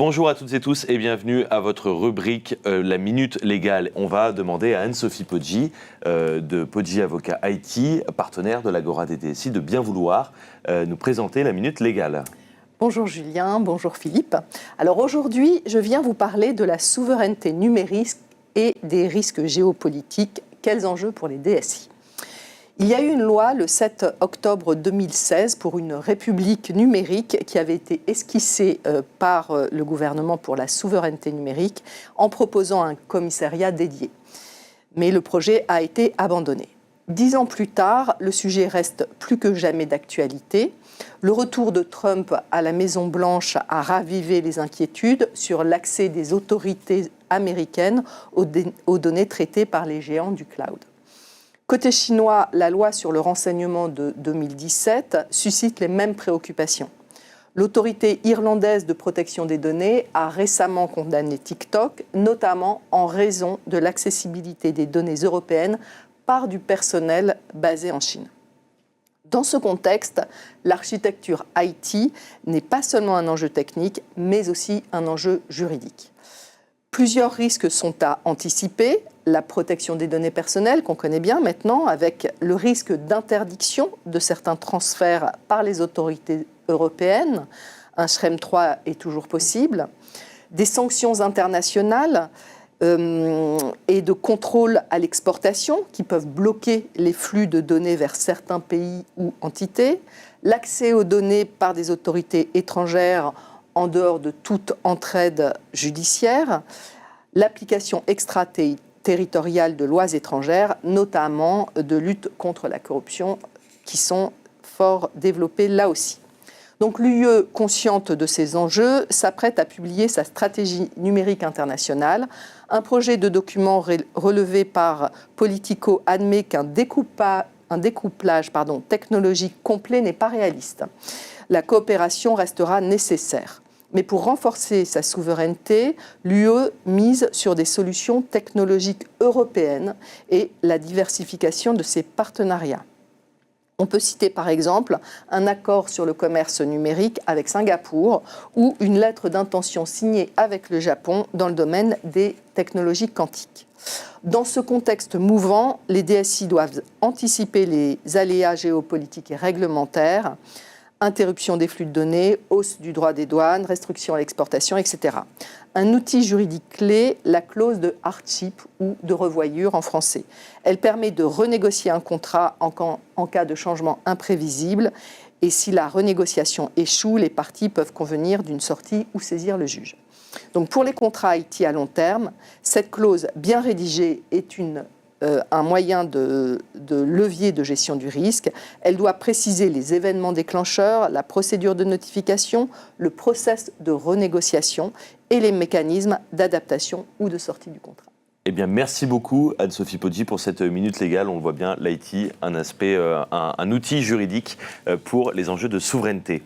Bonjour à toutes et tous et bienvenue à votre rubrique La Minute Légale. On va demander à Anne-Sophie Poggi de Poggi Avocat IT, partenaire de l'Agora des DSI, de bien vouloir nous présenter la Minute Légale. Bonjour Julien, bonjour Philippe. Alors aujourd'hui, je viens vous parler de la souveraineté numérique et des risques géopolitiques. Quels enjeux pour les DSI ? Il y a eu une loi le 7 octobre 2016 pour une république numérique qui avait été esquissée par le gouvernement pour la souveraineté numérique en proposant un commissariat dédié. Mais le projet a été abandonné. 10 ans plus tard, le sujet reste plus que jamais d'actualité. Le retour de Trump à la Maison-Blanche a ravivé les inquiétudes sur l'accès des autorités américaines aux données traitées par les géants du cloud. Côté chinois, la loi sur le renseignement de 2017 suscite les mêmes préoccupations. L'autorité irlandaise de protection des données a récemment condamné TikTok, notamment en raison de l'accessibilité des données européennes par du personnel basé en Chine. Dans ce contexte, l'architecture IT n'est pas seulement un enjeu technique, mais aussi un enjeu juridique. Plusieurs risques sont à anticiper. La protection des données personnelles, qu'on connaît bien maintenant, avec le risque d'interdiction de certains transferts par les autorités européennes. Un Schrems 3 est toujours possible. Des sanctions internationales et de contrôle à l'exportation qui peuvent bloquer les flux de données vers certains pays ou entités. L'accès aux données par des autorités étrangères en dehors de toute entraide judiciaire, l'application extraterritoriale de lois étrangères, notamment de lutte contre la corruption, qui sont fort développées là aussi. Donc l'UE, consciente de ces enjeux, s'apprête à publier sa stratégie numérique internationale. Un projet de document relevé par Politico admet qu'un découplage technologique complet n'est pas réaliste. La coopération restera nécessaire. Mais pour renforcer sa souveraineté, l'UE mise sur des solutions technologiques européennes et la diversification de ses partenariats. On peut citer par exemple un accord sur le commerce numérique avec Singapour ou une lettre d'intention signée avec le Japon dans le domaine des technologies quantiques. Dans ce contexte mouvant, les DSI doivent anticiper les aléas géopolitiques et réglementaires, interruption des flux de données, hausse du droit des douanes, restriction à l'exportation, etc. Un outil juridique clé, la clause de hardship ou de revoyure en français. Elle permet de renégocier un contrat en cas de changement imprévisible et si la renégociation échoue, les parties peuvent convenir d'une sortie ou saisir le juge. Donc pour les contrats IT à long terme, cette clause bien rédigée est un moyen de levier de gestion du risque. Elle doit préciser les événements déclencheurs, la procédure de notification, le process de renégociation et les mécanismes d'adaptation ou de sortie du contrat. Eh bien, merci beaucoup Anne-Sophie Poggi pour cette Minute Légale. On le voit bien, l'IT, un outil juridique pour les enjeux de souveraineté.